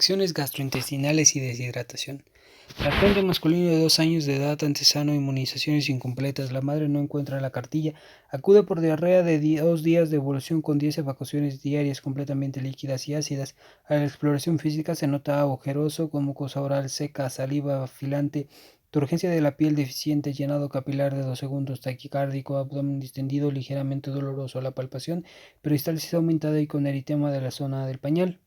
Infecciones gastrointestinales y deshidratación. Lactante masculino de 2 años de edad ante sano, inmunizaciones incompletas. La madre no encuentra la cartilla. Acude por diarrea de 2 días de evolución con 10 evacuaciones diarias completamente líquidas y ácidas. A la exploración física se nota agujeroso con mucosa oral seca, saliva afilante, turgencia de la piel deficiente, llenado capilar de 2 segundos, taquicárdico, abdomen distendido, ligeramente doloroso. La palpación peristalsis aumentada y con eritema de la zona del pañal.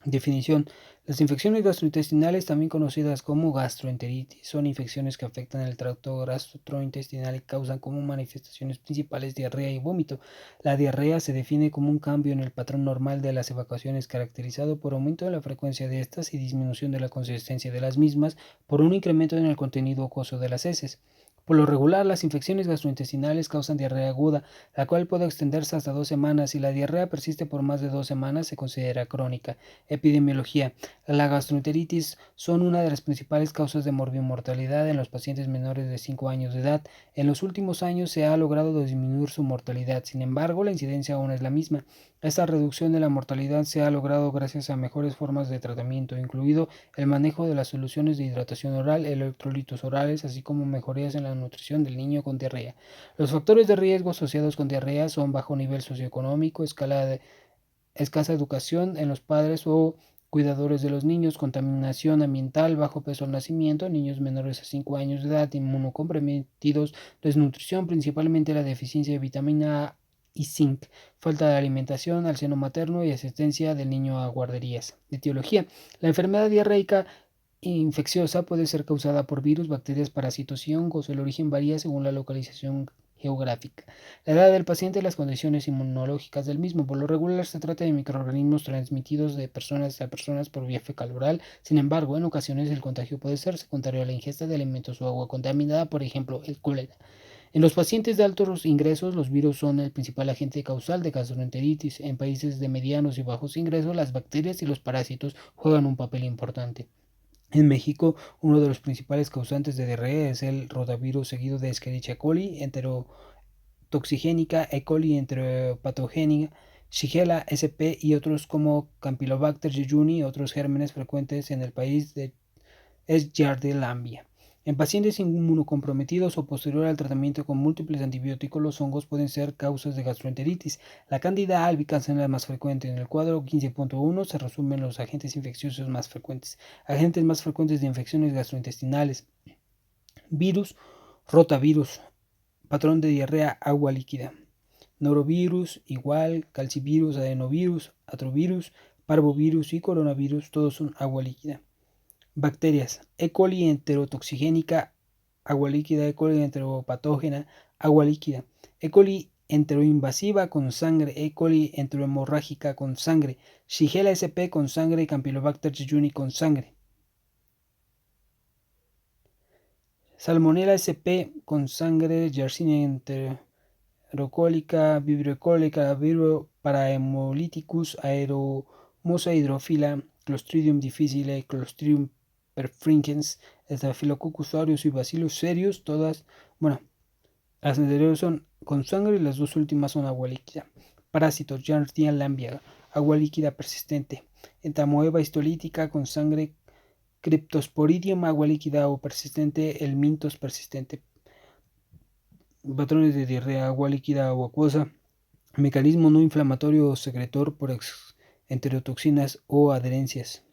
Definición: las infecciones gastrointestinales, también conocidas como gastroenteritis, son infecciones que afectan el tracto gastrointestinal y causan como manifestaciones principales diarrea y vómito. La diarrea se define como un cambio en el patrón normal de las evacuaciones caracterizado por aumento de la frecuencia de estas y disminución de la consistencia de las mismas por un incremento en el contenido acuoso de las heces. Por lo regular, las infecciones gastrointestinales causan diarrea aguda, la cual puede extenderse hasta 2 semanas. Si la diarrea persiste por más de 2 semanas, se considera crónica. Epidemiología: la gastroenteritis son una de las principales causas de morbimortalidad en los pacientes menores de 5 años de edad. En los últimos años se ha logrado disminuir su mortalidad, sin embargo, la incidencia aún es la misma. Esta reducción de la mortalidad se ha logrado gracias a mejores formas de tratamiento, incluido el manejo de las soluciones de hidratación oral, electrolitos orales, así como mejorías en la nutrición del niño con diarrea. Los factores de riesgo asociados con diarrea son bajo nivel socioeconómico, escasa educación en los padres o cuidadores de los niños, contaminación ambiental, bajo peso al nacimiento, niños menores a 5 años de edad, inmunocomprometidos, desnutrición, principalmente la deficiencia de vitamina A y zinc, falta de alimentación al seno materno y asistencia del niño a guarderías. Etiología: la enfermedad diarreica infecciosa puede ser causada por virus, bacterias, parásitos y hongos. El origen varía según la localización geográfica, la edad del paciente y las condiciones inmunológicas del mismo. Por lo regular se trata de microorganismos transmitidos de personas a personas por vía fecal oral. Sin embargo, en ocasiones el contagio puede ser secundario a la ingesta de alimentos o agua contaminada, por ejemplo, el cólera. En los pacientes de altos ingresos, los virus son el principal agente causal de gastroenteritis. En países de medianos y bajos ingresos, las bacterias y los parásitos juegan un papel importante. En México, uno de los principales causantes de diarrea es el rotavirus, seguido de Escherichia coli, enterotoxigénica, E. coli enteropatogénica, Shigella sp y otros como Campylobacter jejuni. Otros gérmenes frecuentes en el país es Giardia. En pacientes inmunocomprometidos o posterior al tratamiento con múltiples antibióticos, los hongos pueden ser causas de gastroenteritis. La Candida albicans es la más frecuente. En el cuadro 15.1 se resumen los agentes infecciosos más frecuentes. Agentes más frecuentes de infecciones gastrointestinales: virus, rotavirus, patrón de diarrea, agua líquida. Norovirus, igual, calcivirus, adenovirus, atrovirus, parvovirus y coronavirus, todos son agua líquida. Bacterias: E. coli enterotoxigénica, agua líquida. E. coli enteropatógena, agua líquida. E. coli enteroinvasiva con sangre. E. coli enterohemorrágica con sangre. Shigella sp con sangre. Campylobacter jejuni con sangre. Salmonella sp con sangre. Yersinia enterocólica, vibrio cólica, vibrio parahemolyticus, aeromosa hidrofila, Clostridium difficile, Clostridium perfringens, Staphylococcus aureus y Bacillus cereus, todas, las anteriores son con sangre y las dos últimas son agua líquida. Parásitos: Giardia lambia, agua líquida persistente. Entamoeba histolítica con sangre. Cryptosporidium, agua líquida o persistente. El mintos persistente. Patrones de diarrea: agua líquida o acuosa. Mecanismo no inflamatorio o secretor por enterotoxinas o adherencias.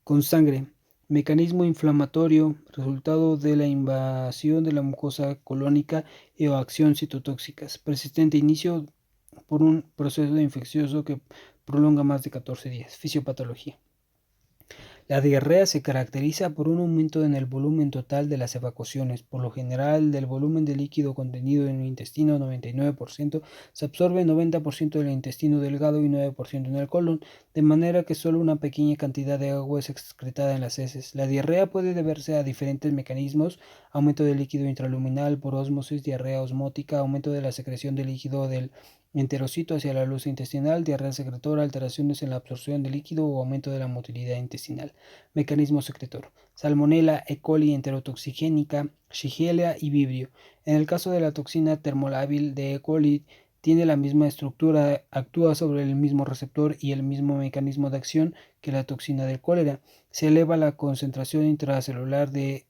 Con sangre: mecanismo inflamatorio, resultado de la invasión de la mucosa colónica o acción citotóxicas. Persistente: inicio por un proceso infeccioso que prolonga más de 14 días. Fisiopatología: la diarrea se caracteriza por un aumento en el volumen total de las evacuaciones. Por lo general, del volumen de líquido contenido en el intestino, 99% se absorbe 90% del intestino delgado y 9% en el colon, de manera que solo una pequeña cantidad de agua es excretada en las heces. La diarrea puede deberse a diferentes mecanismos: aumento del líquido intraluminal por ósmosis, diarrea osmótica, aumento de la secreción de líquido del enterocito hacia la luz intestinal, diarrea secretora, alteraciones en la absorción de líquido o aumento de la motilidad intestinal. Mecanismo secretor: Salmonella, E. coli enterotoxigénica, Shigella y Vibrio. En el caso de la toxina termolábil de E. coli, tiene la misma estructura, actúa sobre el mismo receptor y el mismo mecanismo de acción que la toxina del cólera. Se eleva la concentración intracelular de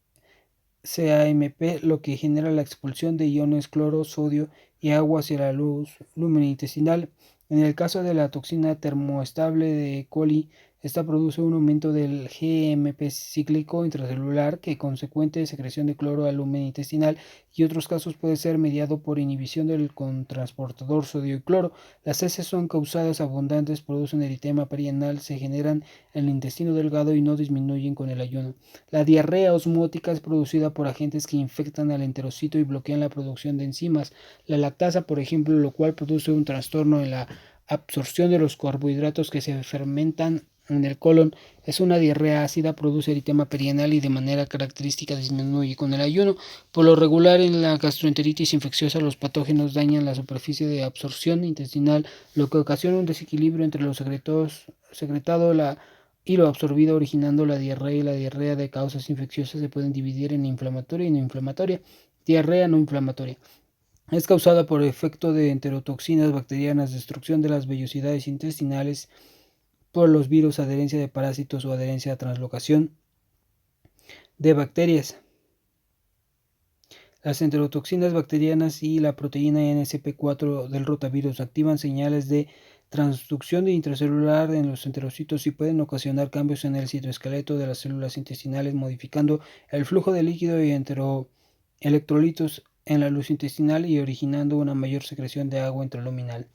CAMP, lo que genera la expulsión de iones cloro, sodio y agua hacia la lumen intestinal. En el caso de la toxina termoestable de E. coli, esta produce un aumento del GMP cíclico intracelular que consecuente secreción de cloro al lumen intestinal, y otros casos puede ser mediado por inhibición del contransportador sodio y cloro. Las heces son causadas abundantes, producen eritema perianal, se generan en el intestino delgado y no disminuyen con el ayuno. La diarrea osmótica es producida por agentes que infectan al enterocito y bloquean la producción de enzimas. La lactasa, por ejemplo, lo cual produce un trastorno en la absorción de los carbohidratos que se fermentan en el colon. Es una diarrea ácida, produce eritema perianal y de manera característica disminuye con el ayuno. Por lo regular, en la gastroenteritis infecciosa los patógenos dañan la superficie de absorción intestinal, lo que ocasiona un desequilibrio entre los secretado y lo absorbido, originando la diarrea. Y la diarrea de causas infecciosas se pueden dividir en inflamatoria y no inflamatoria. Diarrea no inflamatoria es causada por efecto de enterotoxinas bacterianas, destrucción de las vellosidades intestinales por los virus, adherencia de parásitos o adherencia a translocación de bacterias. Las enterotoxinas bacterianas y la proteína NSP4 del rotavirus activan señales de transducción intracelular en los enterocitos y pueden ocasionar cambios en el citoesqueleto de las células intestinales, modificando el flujo de líquido y electrolitos en la luz intestinal y originando una mayor secreción de agua intraluminal.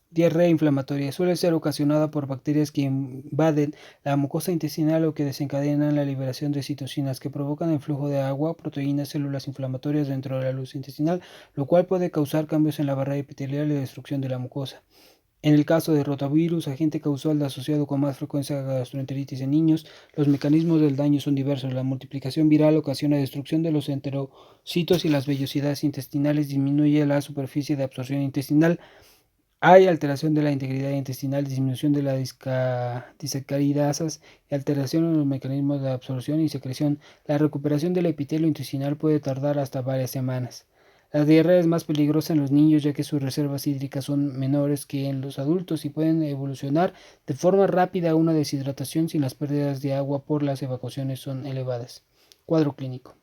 Diarrea inflamatoria suele ser ocasionada por bacterias que invaden la mucosa intestinal o que desencadenan la liberación de citocinas que provocan el flujo de agua, proteínas, células inflamatorias dentro de la luz intestinal, lo cual puede causar cambios en la barrera epitelial y destrucción de la mucosa. En el caso de rotavirus, agente causal asociado con más frecuencia a gastroenteritis en niños, los mecanismos del daño son diversos. La multiplicación viral ocasiona destrucción de los enterocitos y las vellosidades intestinales, disminuye la superficie de absorción intestinal. Hay alteración de la integridad intestinal, disminución de las disacaridasas y alteración en los mecanismos de absorción y secreción. La recuperación del epitelio intestinal puede tardar hasta varias semanas. La diarrea es más peligrosa en los niños ya que sus reservas hídricas son menores que en los adultos y pueden evolucionar de forma rápida a una deshidratación si las pérdidas de agua por las evacuaciones son elevadas. Cuadro clínico.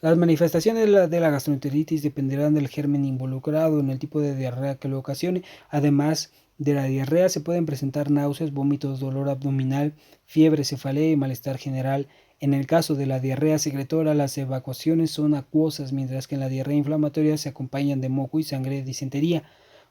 Las manifestaciones de la gastroenteritis dependerán del germen involucrado en el tipo de diarrea que lo ocasione. Además de la diarrea se pueden presentar náuseas, vómitos, dolor abdominal, fiebre, cefalea y malestar general. En el caso de la diarrea secretora, las evacuaciones son acuosas, mientras que en la diarrea inflamatoria se acompañan de moco y sangre de disentería.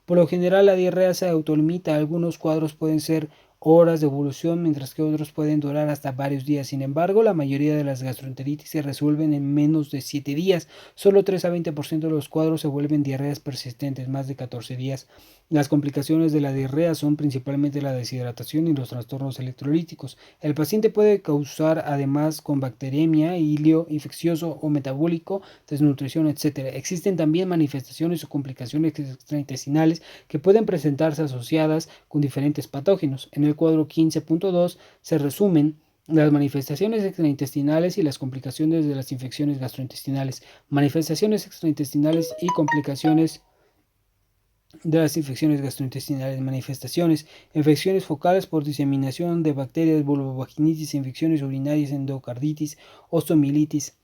Por lo general, la diarrea se autolimita. Algunos cuadros pueden ser horas de evolución, mientras que otros pueden durar hasta varios días. Sin embargo, la mayoría de las gastroenteritis se resuelven en menos de 7 días. Solo 3 a 20% de los cuadros se vuelven diarreas persistentes, más de 14 días. Las complicaciones de la diarrea son principalmente la deshidratación y los trastornos electrolíticos. El paciente puede causar además con bacteremia, hilio infeccioso o metabólico, desnutrición, etc. Existen también manifestaciones o complicaciones extraintestinales que pueden presentarse asociadas con diferentes patógenos. En el cuadro 15.2 se resumen las manifestaciones extraintestinales y las complicaciones de las infecciones gastrointestinales. Manifestaciones extraintestinales y complicaciones de las infecciones gastrointestinales. Manifestaciones: infecciones focales por diseminación de bacterias, vulvovaginitis, infecciones urinarias, endocarditis, osteomielitis,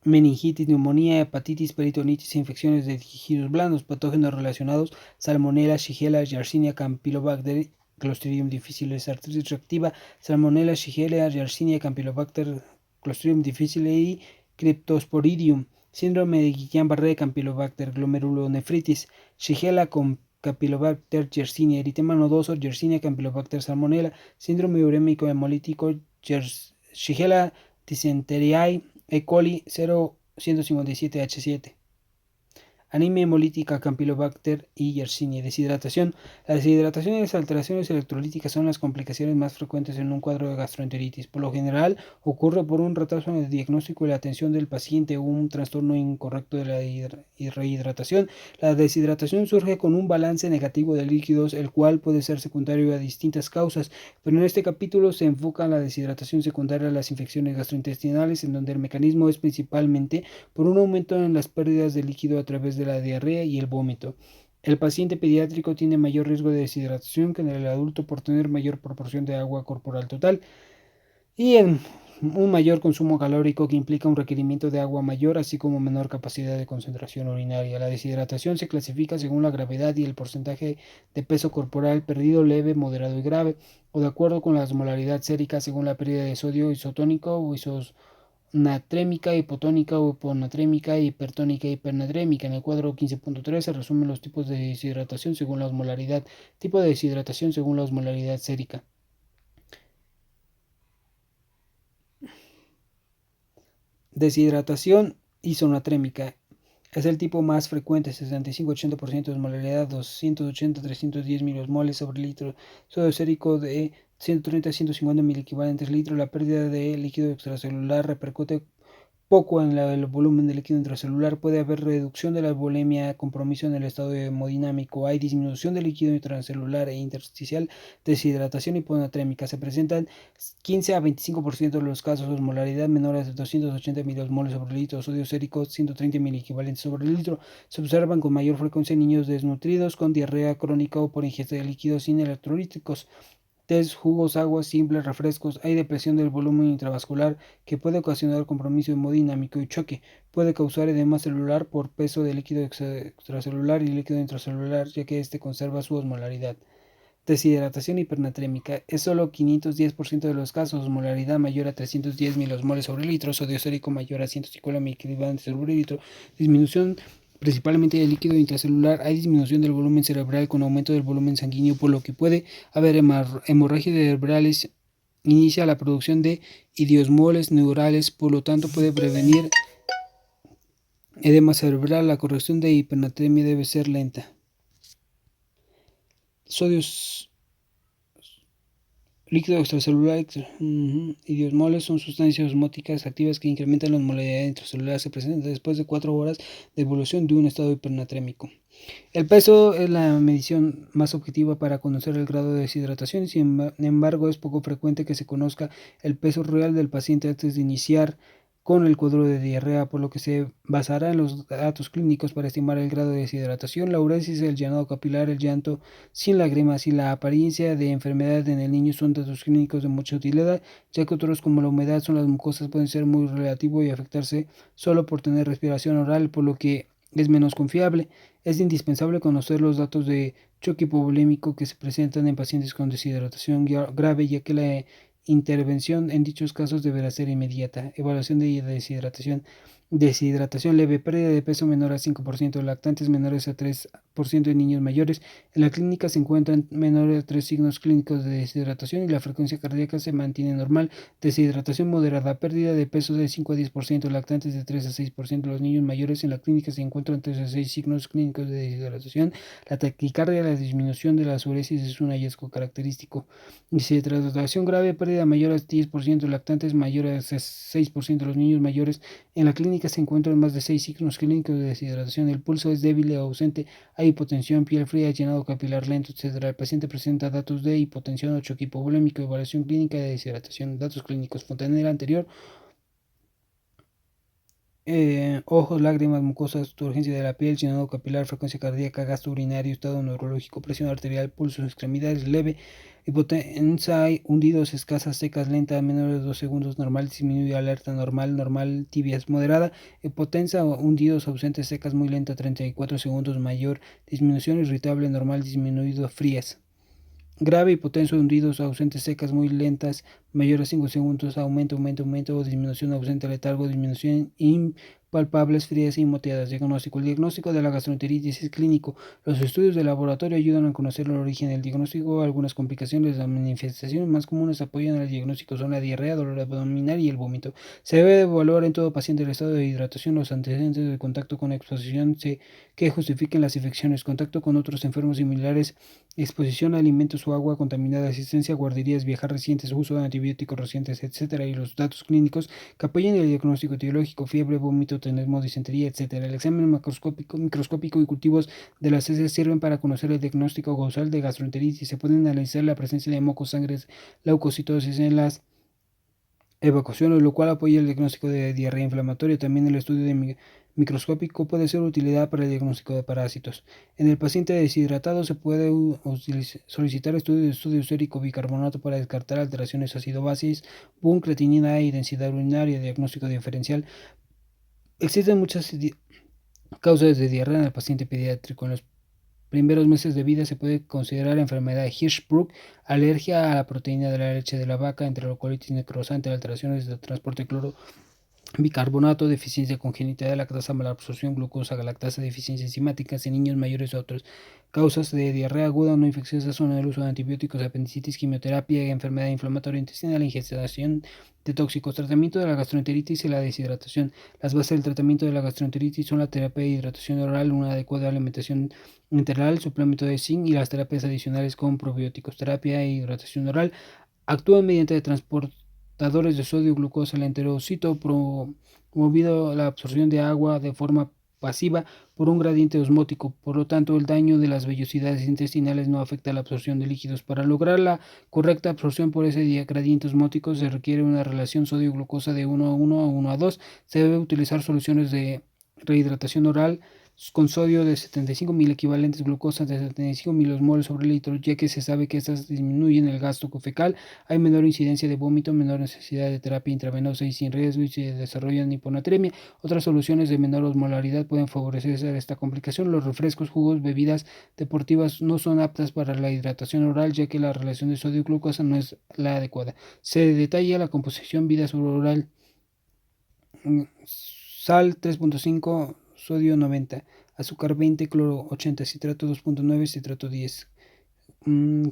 meningitis, neumonía, hepatitis, peritonitis, infecciones de tejidos blandos. Patógenos relacionados: Salmonella, Shigella, Yersinia, Campylobacter, Clostridium difficile, artritis reactiva, Salmonella, Shigella, Yersinia, Campylobacter, Clostridium difficile y Cryptosporidium. Síndrome de Guillain-Barré, Campylobacter, glomerulonefritis, Shigella con Campylobacter, Yersinia, eritema nodoso, Yersinia, Campylobacter, Salmonella, síndrome urémico hemolítico, Shigella dysenteriae, E. coli 0157H7. anemia hemolítica, Campylobacter y Yersinia. Deshidratación. La deshidratación y las alteraciones electrolíticas son las complicaciones más frecuentes en un cuadro de gastroenteritis. Por lo general, ocurre por un retraso en el diagnóstico y la atención del paciente o un trastorno incorrecto de la rehidratación. La deshidratación surge con un balance negativo de líquidos, el cual puede ser secundario a distintas causas, pero en este capítulo se enfoca en la deshidratación secundaria a las infecciones gastrointestinales, en donde el mecanismo es principalmente por un aumento en las pérdidas de líquido a través de la diarrea y el vómito. El paciente pediátrico tiene mayor riesgo de deshidratación que en el adulto por tener mayor proporción de agua corporal total y en un mayor consumo calórico que implica un requerimiento de agua mayor, así como menor capacidad de concentración urinaria. La deshidratación se clasifica según la gravedad y el porcentaje de peso corporal perdido: leve, moderado y grave, o de acuerdo con la osmolaridad sérica según la pérdida de sodio isotónico o natrémica, hipotónica o hiponatrémica, hipertónica e hipernatrémica. En el cuadro 15.3 se resumen los tipos de deshidratación según la osmolaridad. Tipo de deshidratación según la osmolaridad sérica. Deshidratación isonatrémica es el tipo más frecuente: 65-80% de osmolaridad, 280-310 miliosmoles sobre litro, sodio sérico de 130-150 miliequivalentes litro. La pérdida de líquido extracelular repercute poco en el volumen de líquido intracelular. Puede haber reducción de la volemia, compromiso en el estado hemodinámico. Hay disminución del líquido intracelular e intersticial. Deshidratación hiponatrémica. Se presentan 15 a 25% de los casos. Osmolaridad menor a 280 miliosmoles sobre litro. Sodio sérico 130 miliequivalentes sobre litro. Se observan con mayor frecuencia en niños desnutridos con diarrea crónica o por ingesta de líquidos sin electrolíticos. Tés, jugos, aguas simples, refrescos. Hay depresión del volumen intravascular que puede ocasionar compromiso hemodinámico y choque. Puede causar edema celular por peso de líquido extracelular y líquido intracelular, ya que éste conserva su osmolaridad. Deshidratación hipernatrémica es solo 510% de los casos. Osmolaridad mayor a 310 milosmoles sobre litro. Sodio sérico mayor a 150 miliquivalentes sobre litro. Disminución principalmente del líquido intracelular. Hay disminución del volumen cerebral con aumento del volumen sanguíneo, por lo que puede haber hemorragias cerebrales. Inicia la producción de idiosmoles neurales, por lo tanto puede prevenir edema cerebral. La corrección de hipernatremia debe ser lenta. Sodio líquido extracelular, idiosmoles son sustancias osmóticas activas que incrementan la osmolaridad intracelular. Se presenta después de 4 horas de evolución de un estado hipernatrémico. El peso es la medición más objetiva para conocer el grado de deshidratación. Sin embargo, es poco frecuente que se conozca el peso real del paciente antes de iniciar con el cuadro de diarrea, por lo que se basará en los datos clínicos para estimar el grado de deshidratación. La uresis, el llenado capilar, el llanto sin lágrimas y la apariencia de enfermedad en el niño son datos clínicos de mucha utilidad, ya que otros como la humedad son las mucosas pueden ser muy relativo y afectarse solo por tener respiración oral, por lo que es menos confiable. Es indispensable conocer los datos de choque hipovolémico que se presentan en pacientes con deshidratación grave, ya que la intervención en dichos casos deberá ser inmediata. Evaluación de deshidratación. Deshidratación leve, pérdida de peso menor a 5%, lactantes menores a 3% en niños mayores. En la clínica se encuentran menores a 3 signos clínicos de deshidratación y la frecuencia cardíaca se mantiene normal. Deshidratación moderada, pérdida de peso de 5 a 10%, lactantes de 3 a 6%. Los niños mayores en la clínica se encuentran 3 a 6 signos clínicos de deshidratación. La taquicardia, la disminución de la uresis es un hallazgo característico. Deshidratación grave, pérdida mayor a 10%, lactantes mayor a 6%. Los niños mayores en la clínica se encuentran más de 6 signos clínicos de deshidratación. El pulso es débil o ausente, hay hipotensión, piel fría, llenado capilar lento, etc. El paciente presenta datos de hipotensión o choque hipovolémico. Evaluación clínica de deshidratación. Datos clínicos: fontanela anterior, ojos, lágrimas, mucosas, turgencia de la piel, llenado capilar, frecuencia cardíaca, gasto urinario, estado neurológico, presión arterial, pulsos, extremidades leve, hipotensa, hundidos, escasas, secas, lentas, menores de 2 segundos, normal, disminuida, alerta, normal, normal, tibias, moderada, hipotensa, hundidos, ausentes, secas, muy lenta, 34 segundos, mayor, disminución, irritable, normal, disminuido, frías. Grave, hipotenso, hundidos, ausentes, secas, muy lentas, mayor a 5 segundos, aumento o disminución ausente, letargo, disminución impalpables, frías y moteadas. Diagnóstico. El diagnóstico de la gastroenteritis es clínico. Los estudios de laboratorio ayudan a conocer el origen del diagnóstico, algunas complicaciones. Las manifestaciones más comunes apoyan al diagnóstico son la diarrea, dolor abdominal y el vómito. Se debe evaluar en todo paciente el estado de hidratación, los antecedentes de contacto con exposición que justifiquen las infecciones, contacto con otros enfermos similares, exposición a alimentos o agua contaminada, asistencia a guarderías, viajar recientes, uso de antibióticos recientes, etcétera, y los datos clínicos que apoyen el diagnóstico etiológico, fiebre, vómito, tenesmo, disentería, etcétera. El examen microscópico y cultivos de las heces sirven para conocer el diagnóstico causal de gastroenteritis. Se pueden analizar la presencia de mocos, sangre, leucocitosis en las evacuaciones, lo cual apoya el diagnóstico de diarrea inflamatoria. También el estudio de microscópico puede ser de utilidad para el diagnóstico de parásitos. En el paciente deshidratado se puede solicitar estudio sérico bicarbonato para descartar alteraciones ácido-bases, BUN, creatinina y densidad urinaria, diagnóstico diferencial. Existen muchas causas de diarrea en el paciente pediátrico. En los primeros meses de vida se puede considerar enfermedad de Hirschsprung, alergia a la proteína de la leche de la vaca, enterocolitis necrosante, alteraciones de transporte de cloro, bicarbonato, deficiencia congénita de lactasa, malabsorción, glucosa, galactasa, deficiencia enzimática en niños mayores o otros. Causas de diarrea aguda no infecciosa son el uso de antibióticos, apendicitis, quimioterapia, enfermedad inflamatoria intestinal, ingestión de tóxicos, tratamiento de la gastroenteritis y la deshidratación. Las bases del tratamiento de la gastroenteritis son la terapia de hidratación oral, una adecuada alimentación integral, suplemento de zinc y las terapias adicionales con probióticos. Terapia e hidratación oral actúan mediante transportadores de sodio y glucosa. El enterocito promovido la absorción de agua de forma pasiva por un gradiente osmótico. Por lo tanto, el daño de las vellosidades intestinales no afecta la absorción de líquidos. Para lograr la correcta absorción por ese gradiente osmótico se requiere una relación sodio-glucosa de 1:1 o 1:2. Se debe utilizar soluciones de rehidratación oral con sodio de 75 mil equivalentes glucosa de 75 milosmoles sobre litro, ya que se sabe que estas disminuyen el gasto fecal, hay menor incidencia de vómito, menor necesidad de terapia intravenosa y sin riesgo y se desarrollan hiponatremia. Otras soluciones de menor osmolaridad pueden favorecer esta complicación. Los refrescos, jugos, bebidas deportivas no son aptas para la hidratación oral, ya que la relación de sodio y glucosa no es la adecuada. Se detalla la composición vida oral. Sal 3.5, sodio 90, azúcar 20, cloro 80, citrato 2.9, citrato 10,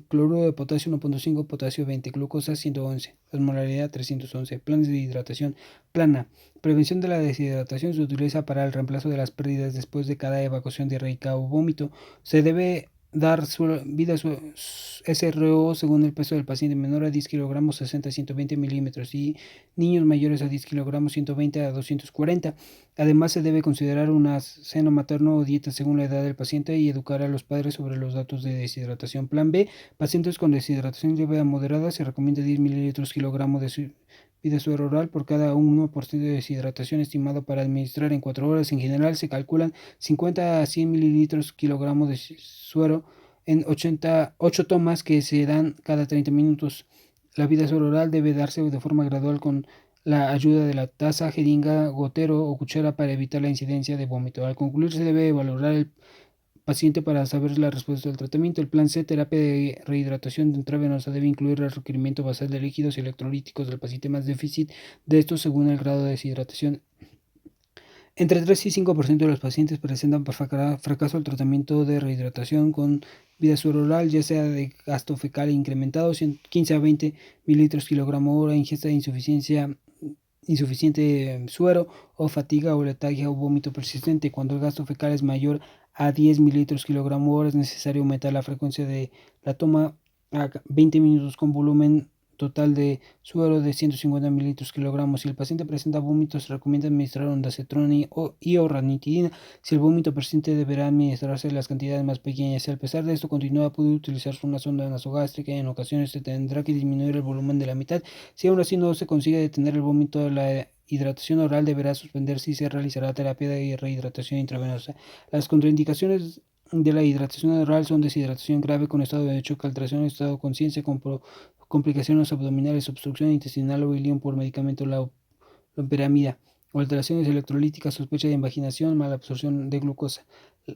cloruro de potasio 1.5, potasio 20, glucosa 111, osmolaridad 311. Planes de hidratación plana. Prevención de la deshidratación se utiliza para el reemplazo de las pérdidas después de cada evacuación diarreica o vómito. Se debe dar vida SRO según el peso del paciente, menor a 10 kilogramos 60 a 120 milímetros y niños mayores a 10 kilogramos 120 a 240. Además se debe considerar un seno materno o dieta según la edad del paciente y educar a los padres sobre los datos de deshidratación. Plan B, pacientes con deshidratación leve a moderada se recomienda 10 mililitros kilogramos de vida suero oral por cada 1% de deshidratación estimado para administrar en 4 horas. En general se calculan 50 a 100 mililitros kilogramos de suero en 8 tomas que se dan cada 30 minutos. La vida suero oral debe darse de forma gradual con la ayuda de la taza, jeringa, gotero o cuchara para evitar la incidencia de vómito. Al concluir se debe valorar el paciente para saber la respuesta del tratamiento. El plan C, terapia de rehidratación intravenosa, debe incluir el requerimiento basal de líquidos electrolíticos del paciente más déficit de estos según el grado de deshidratación. Entre 3 y 5% de los pacientes presentan fracaso al tratamiento de rehidratación con vida suero oral, ya sea de gasto fecal incrementado, 15 a 20 mililitros kilogramo hora, ingesta de insuficiente suero o fatiga o letargia o vómito persistente. Cuando el gasto fecal es mayor a 10 mililitros kilogramo hora es necesario aumentar la frecuencia de la toma a 20 minutos con volumen total de suero de 150 mililitros kilogramos. Si el paciente presenta vómitos, se recomienda administrar ondansetron y o ranitidina. Si el vómito persiste, deberá administrarse las cantidades más pequeñas. Si al pesar de esto continúa, puede utilizarse una sonda nasogástrica y en ocasiones se tendrá que disminuir el volumen de la mitad. Si aún así no se consigue detener el vómito, la hidratación oral deberá suspenderse y se realizará terapia de rehidratación intravenosa. Las contraindicaciones de la hidratación oral son deshidratación grave con estado de choque, alteración de estado de conciencia, complicaciones abdominales, obstrucción intestinal o ilión por medicamento loperamida o alteraciones electrolíticas, sospecha de invaginación, mala absorción de glucosa.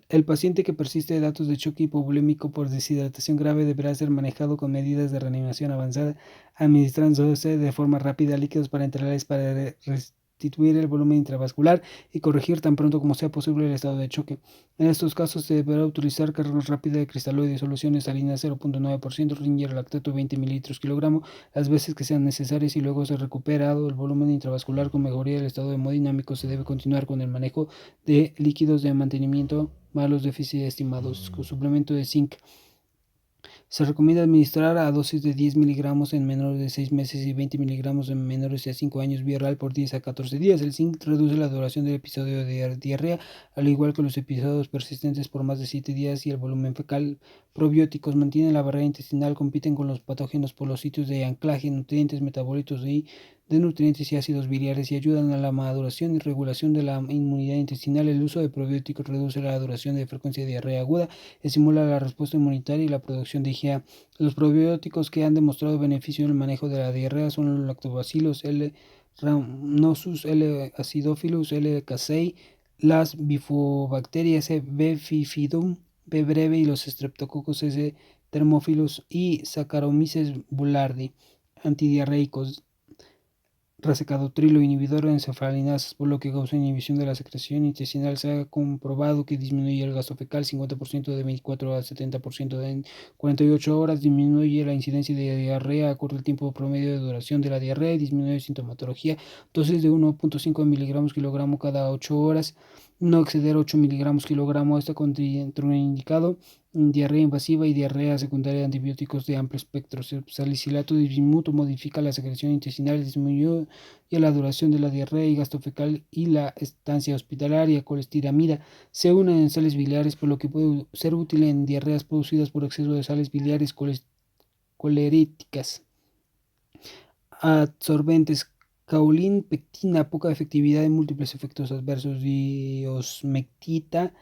El paciente que persiste de datos de choque hipovolémico por deshidratación grave deberá ser manejado con medidas de reanimación avanzada, administrándose de forma rápida líquidos parenterales para restituir el volumen intravascular y corregir tan pronto como sea posible el estado de choque. En estos casos se deberá utilizar carga rápida de cristaloides, soluciones salinas 0.9%, Ringer lactato 20 mililitros kilogramo, las veces que sean necesarias y luego se recuperado el volumen intravascular con mejoría del estado hemodinámico se debe continuar con el manejo de líquidos de mantenimiento más los déficits estimados. Con suplemento de zinc. Se recomienda administrar a dosis de 10 miligramos en menores de 6 meses y 20 miligramos en menores de 5 años vía oral por 10 a 14 días. El zinc reduce la duración del episodio de diarrea, al igual que los episodios persistentes por más de 7 días y el volumen fecal. Probióticos mantienen la barrera intestinal, compiten con los patógenos por los sitios de anclaje, nutrientes, metabolitos de nutrientes y ácidos biliares y ayudan a la maduración y regulación de la inmunidad intestinal. El uso de probióticos reduce la duración de frecuencia de diarrea aguda, estimula la respuesta inmunitaria y la producción de IgA. Los probióticos que han demostrado beneficio en el manejo de la diarrea son los lactobacillus L. rhamnosus, L. acidophilus, L. casei, las bifidobacterias B. bifidum, B. breve y los streptococcus S. thermophilus y Saccharomyces boulardii. Antidiarreicos. Racecadotrilo, inhibidor de encefalinasas, por lo que causa inhibición de la secreción intestinal. Se ha comprobado que disminuye el gasto fecal 50% de 24 a 70% en 48 horas, disminuye la incidencia de diarrea, acorta el tiempo promedio de duración de la diarrea y disminuye sintomatología. Dosis de 1.5 miligramos kilogramo cada 8 horas, no exceder 8 miligramos kilogramo, está contraindicado diarrea invasiva y diarrea secundaria de antibióticos de amplio espectro. Salicilato de bismuto modifica la secreción intestinal, disminuye la duración de la diarrea y gasto fecal y la estancia hospitalaria. Colestiramida se une en sales biliares, por lo que puede ser útil en diarreas producidas por exceso de sales biliares coleríticas. Absorbentes. Caulin, pectina, poca efectividad en múltiples efectos adversos. Diosmectita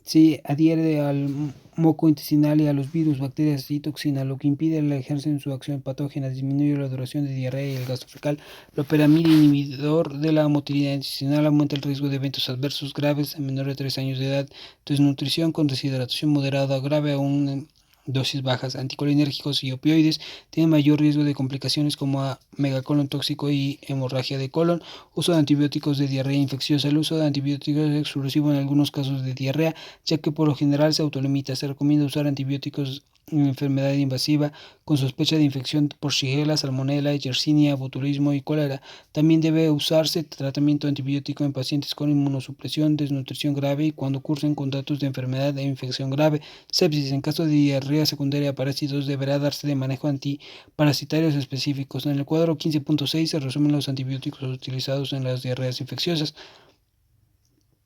se adhiere al moco intestinal y a los virus, bacterias y toxinas, lo que impide la ejercen su acción patógena, disminuye la duración de diarrea y el gasto fecal. Loperamida, inhibidor de la motilidad intestinal, aumenta el riesgo de eventos adversos graves en menores de 3 años de edad, desnutrición con deshidratación moderada o grave aún dosis bajas. Anticolinérgicos y opioides tienen mayor riesgo de complicaciones como megacolon tóxico y hemorragia de colon. Uso de antibióticos de diarrea infecciosa. El uso de antibióticos es exclusivo en algunos casos de diarrea, ya que por lo general se autolimita. Se recomienda usar antibióticos en enfermedad invasiva con sospecha de infección por Shigella, Salmonella, Yersinia, botulismo y cólera. También debe usarse tratamiento antibiótico en pacientes con inmunosupresión, desnutrición grave y cuando cursen con datos de enfermedad e infección grave. Sepsis. En caso de diarrea secundaria a parásitos deberá darse de manejo antiparasitarios específicos. En el cuadro 15.6 se resumen los antibióticos utilizados en las diarreas infecciosas.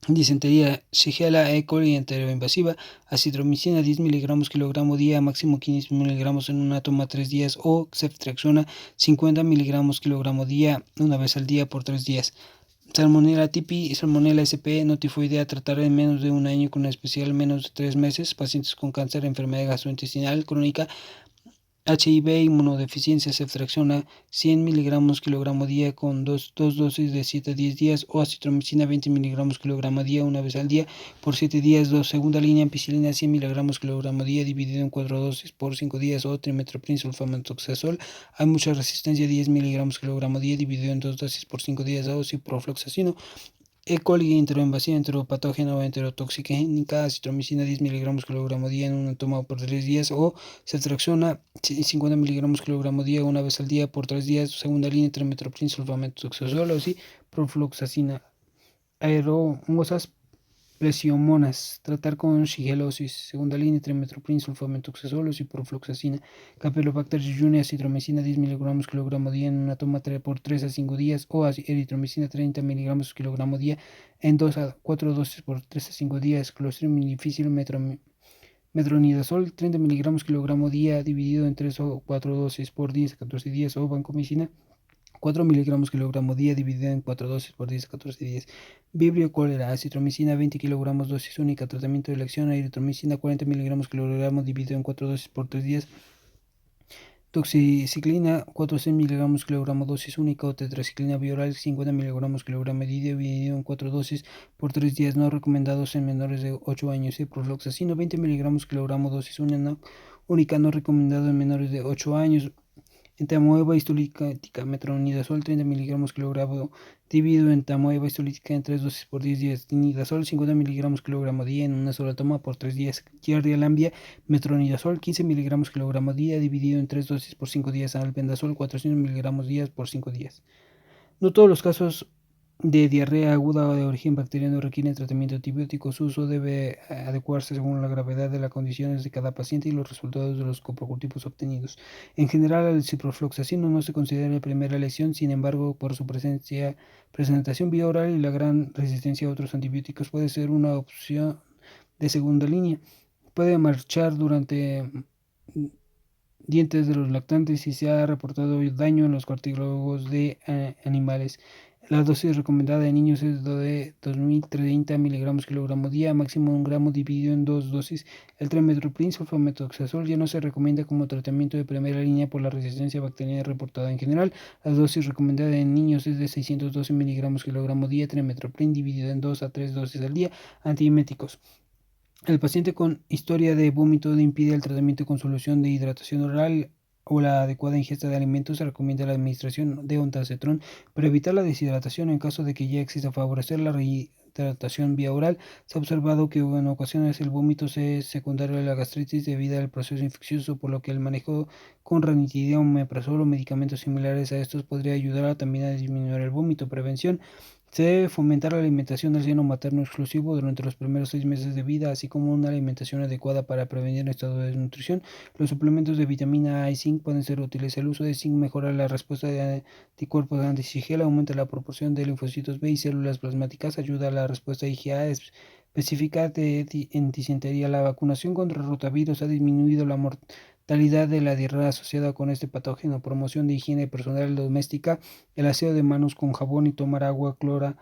Disentería, Shigella, E. coli enteroinvasiva, acitromicina 10 miligramos kilogramo día, máximo 500 miligramos en una toma 3 días, o ceftriaxona 50 miligramos kilogramo día, una vez al día por 3 días. Salmonella tipi y Salmonella sp notifoidea, tratar en menos de un año con especial menos de 3 meses, pacientes con cáncer, enfermedad gastrointestinal crónica, HIV, inmunodeficiencia, ceftriaxona 100 miligramos kilogramo día con dos dosis de 7 a 10 días o acitromicina 20 miligramos kilogramo día una vez al día por 7 días. Segunda línea, ampicilina 100 miligramos kilogramo día dividido en 4 dosis por 5 días o trimethoprim sulfamethoxazol. Hay mucha resistencia, 10 miligramos kilogramo día dividido en 2 dosis por 5 días o ciprofloxacino. E. coli enteroinvasiva, enteropatógena o enterotoxigénica, acitromicina 10 miligramos kilogramo día en una toma por 3 días o ceftriaxona 50 miligramos kilogramo día una vez al día por 3 días. Segunda línea, trimethoprim sulfamethoxazol o ciprofloxacina. Aeromosas plesiomonas, tratar con shigellosis. Segunda línea, trimethoprim sulfamethoxazol o ciprofloxacina. Campylobacter jejuni, acitromicina 10 miligramos kilogramo día en una toma por 3 a 5 días o eritromicina 30 miligramos kilogramo día en 2 a 4 dosis por 3 a 5 días. Clostridium difficile metronidazol 30 miligramos kilogramo día dividido en 3 o 4 dosis por 10 a 14 días o vancomicina 4 miligramos kilogramo día dividido en 4 dosis por 10 a 14 días. Vibrio cólera, acitromicina 20 kilogramos dosis única, tratamiento de elección, eritromicina 40 miligramos kilogramo dividido en 4 dosis por 3 días. doxiciclina 400 mg kilogramo dosis única o tetraciclina bioral 50 mg kilogramo dividido en 4 dosis por 3 días, no recomendados en menores de 8 años. Ciprofloxacino 20 mg kilogramo dosis única, no recomendado en menores de 8 años. Entamoeba histolítica metronidazol 30 mg kilogramo dividido en entamoeba histolítica en 3 dosis por 10 días. Tinidazol 50 mg kilogramo día en una sola toma por 3 días. Giardia lambia metronidazol 15 mg kilogramo día dividido en 3 dosis por 5 días. Albendazol 400 mg día por 5 días. No todos los casos de diarrea aguda o de origen bacteriano requieren tratamiento antibiótico. Su uso debe adecuarse según la gravedad de las condiciones de cada paciente y los resultados de los coprocultivos obtenidos. En general, el ciprofloxacino no se considera la primera lesión, sin embargo, por su presentación vía oral y la gran resistencia a otros antibióticos, puede ser una opción de segunda línea. Puede marchar durante dientes de los lactantes y se ha reportado daño en los cartílagos de animales. La dosis recomendada en niños es de 2030 mg kilogramo día, máximo 1 gramo dividido en 2 dosis. El trimethoprim sulfametoxazol ya no se recomienda como tratamiento de primera línea por la resistencia bacteriana reportada en general. La dosis recomendada en niños es de 612 mg kilogramo día, trimethoprim dividido en 2 a 3 dosis al día. Antieméticos. El paciente con historia de vómito impide el tratamiento con solución de hidratación oral o la adecuada ingesta de alimentos. Se recomienda la administración de ondansetron para evitar la deshidratación. En caso de que ya exista favorecer la rehidratación vía oral, se ha observado que en ocasiones el vómito es secundario a la gastritis debido al proceso infeccioso, por lo que el manejo con ranitidina, omeprazol o medicamentos similares a estos podría ayudar también a disminuir el vómito. Prevención. Se debe fomentar la alimentación del seno materno exclusivo durante los primeros 6 meses de vida, así como una alimentación adecuada para prevenir el estado de desnutrición. Los suplementos de vitamina A y zinc pueden ser útiles. El uso de zinc mejora la respuesta de anticuerpos anti-Shigella, aumenta la proporción de linfocitos B y células plasmáticas, ayuda a la respuesta IgA específica de disentería. La vacunación contra rotavirus ha disminuido la mortalidad de la diarrea asociada con este patógeno. Promoción de higiene personal doméstica, el aseo de manos con jabón y tomar agua clorada,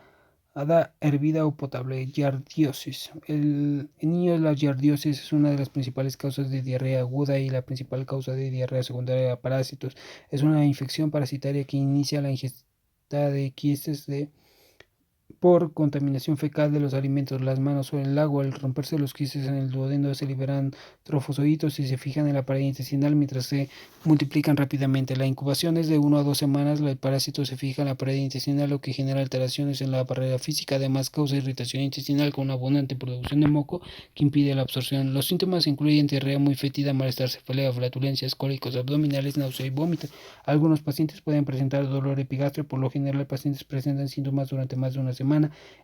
hervida o potable. Giardiosis. En niños la giardiosis es una de las principales causas de diarrea aguda y la principal causa de diarrea secundaria de parásitos. Es una infección parasitaria que inicia la ingesta de quistes por contaminación fecal de los alimentos, las manos o el agua. Al romperse los quistes en el duodeno se liberan trofozoitos y se fijan en la pared intestinal mientras se multiplican rápidamente. La incubación es de 1 a 2 semanas. El parásito se fija en la pared intestinal, lo que genera alteraciones en la barrera física. Además, causa irritación intestinal con abundante producción de moco que impide la absorción. Los síntomas incluyen diarrea muy fétida, malestar, cefalea, flatulencias, cólicos abdominales, náusea y vómito. Algunos pacientes pueden presentar dolor epigastrio. Por lo general, pacientes presentan síntomas durante más de una semana.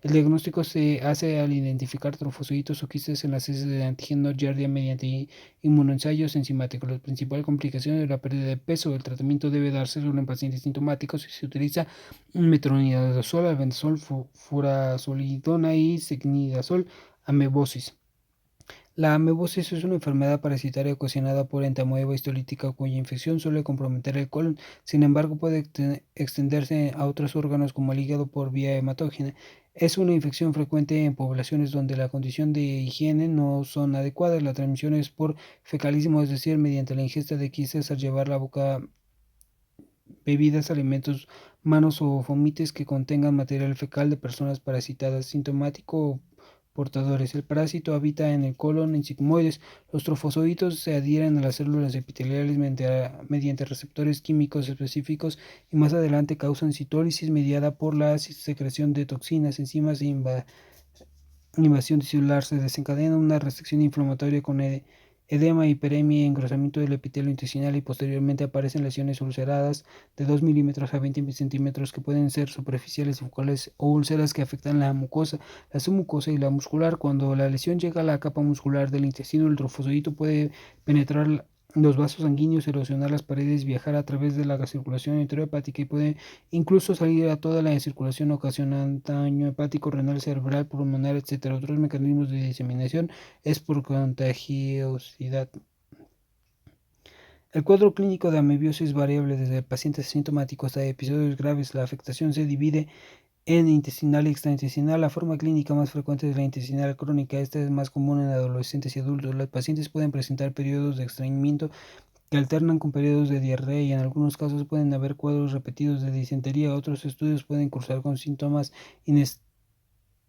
El diagnóstico se hace al identificar trofocitos o quistes en las heces de antígeno Giardia mediante inmunoensayos enzimáticos. La principal complicación es la pérdida de peso. El tratamiento debe darse solo en pacientes sintomáticos y se utiliza metronidazol, albendazol, furazolidona y secnidazol. Amebosis. La amebosis es una enfermedad parasitaria ocasionada por entamoeba histolítica cuya infección suele comprometer el colon. Sin embargo, puede extenderse a otros órganos como el hígado por vía hematógena. Es una infección frecuente en poblaciones donde la condición de higiene no son adecuadas. La transmisión es por fecalismo, es decir, mediante la ingesta de quistes al llevar la boca bebidas, alimentos, manos o fomites que contengan material fecal de personas parasitadas. Sintomático portadores. El parásito habita en el colon en sigmoides. Los trofozoitos se adhieren a las células epiteliales mediante receptores químicos específicos y más adelante causan citólisis mediada por la secreción de toxinas, enzimas e invasión celular. Se desencadena una restricción inflamatoria con edema, hiperemia y engrosamiento del epitelio intestinal y posteriormente aparecen lesiones ulceradas de 2 milímetros a 20 centímetros que pueden ser superficiales y focales o úlceras que afectan la mucosa, la submucosa y la muscular. Cuando la lesión llega a la capa muscular del intestino, el trofozoito puede penetrar los vasos sanguíneos, erosionar las paredes, viajar a través de la circulación enterohepática y puede incluso salir a toda la circulación, ocasionando daño hepático, renal, cerebral, pulmonar, etc. Otros mecanismos de diseminación es por contagiosidad. El cuadro clínico de amebiosis es variable desde pacientes asintomáticos hasta episodios graves. La afectación se divide en intestinal y extraintestinal. La forma clínica más frecuente es la intestinal crónica. Esta es más común en adolescentes y adultos. Los pacientes pueden presentar periodos de estreñimiento que alternan con periodos de diarrea y en algunos casos pueden haber cuadros repetidos de disentería. Otros estudios pueden cursar con síntomas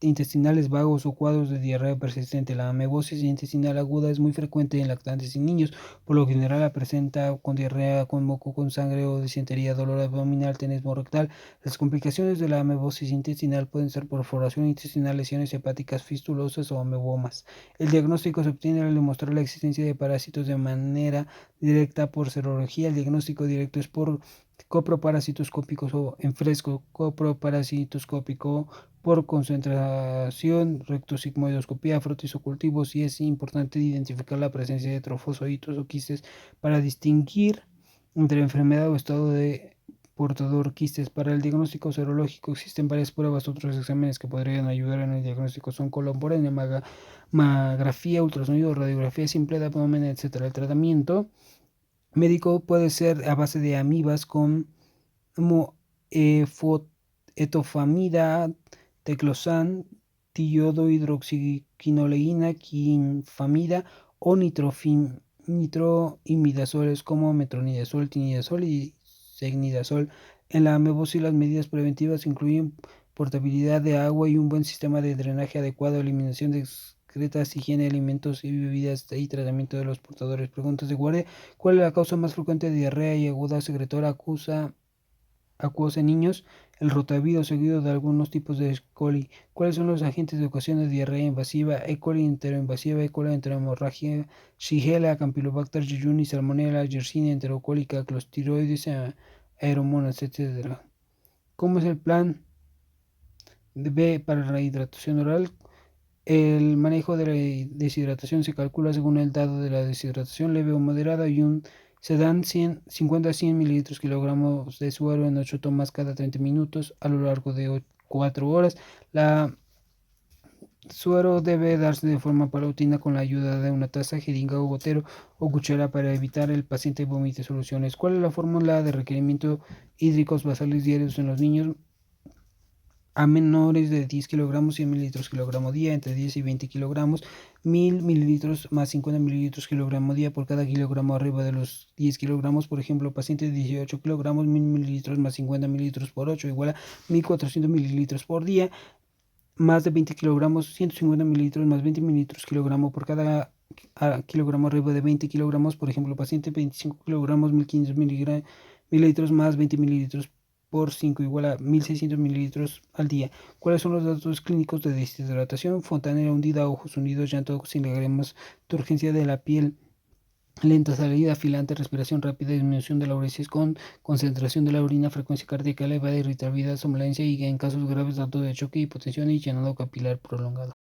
intestinales vagos o cuadros de diarrea persistente. La amebosis intestinal aguda es muy frecuente en lactantes y niños. Por lo general la presenta con diarrea, con moco, con sangre o disentería, dolor abdominal, tenesmo rectal. Las complicaciones de la amebosis intestinal pueden ser perforación intestinal, lesiones hepáticas fistulosas o amebomas. El diagnóstico se obtiene al demostrar la existencia de parásitos de manera directa por serología. El diagnóstico directo es por coproparasitoscópicos o en fresco coproparasitoscópico por concentración, rectosigmoidoscopía, frotisocultivos, y es importante identificar la presencia de trofosoditos o quistes para distinguir entre enfermedad o estado de portador quistes. Para el diagnóstico serológico existen varias pruebas, otros exámenes que podrían ayudar en el diagnóstico son colon mamografía, ultrasonido, radiografía simple de abdomen, etc. El tratamiento médico puede ser a base de amibas con etofamida, teclosan, tiodo-hidroxiquinoleína, quinfamida o nitroimidazoles como metronidazol, tinidazol y secnidazol. En la amebosis las medidas preventivas incluyen portabilidad de agua y un buen sistema de drenaje adecuado, eliminación de excretas, higiene de alimentos y bebidas y tratamiento de los portadores. Preguntas de guardia: ¿cuál es la causa más frecuente de diarrea y aguda secretora acuosa en niños? El rotavirus, seguido de algunos tipos de E. coli. ¿Cuáles son los agentes de ocasión de diarrea invasiva? E. coli enteroinvasiva, E. coli enterohemorragia, Shigella, Campylobacter jejuni, Salmonella, Yersinia enterocólica, Clostridium, Aeromonas, etc. ¿Cómo es el plan B para la hidratación oral? El manejo de la deshidratación se calcula según el dado de la deshidratación leve o moderada y se dan 50 a 100 mililitros kilogramos de suero en 8 tomas cada 30 minutos a lo largo de 4 horas. La suero debe darse de forma paulatina con la ayuda de una taza, jeringa o gotero o cuchara para evitar el paciente vomite soluciones. ¿Cuál es la fórmula de requerimiento hídricos basales diarios en los niños? A menores de 10 kilogramos, 100 mililitros kilogramo día, entre 10 y 20 kilogramos, 1000 mililitros más 50 mililitros kilogramo día por cada kilogramo arriba de los 10 kilogramos. Por ejemplo, paciente de 18 kilogramos, 1000 mililitros más 50 mililitros por 8 igual a 1400 mililitros por día. Más de 20 kilogramos, 150 mililitros más 20 mililitros kilogramo por cada kilogramo arriba de 20 kilogramos. Por ejemplo, paciente 25 kilogramos, 1500 mililitros más 20 mililitros por 5 igual a 1600 mililitros al día. ¿Cuáles son los datos clínicos de deshidratación? Fontanera hundida, ojos hundidos, llanto sin lágrimas, turgencia de la piel, lenta salida, afilante, respiración rápida, disminución de la uresis con concentración de la orina, frecuencia cardíaca elevada, irritabilidad, somnolencia y en casos graves datos de choque, hipotensión y llenado capilar prolongado.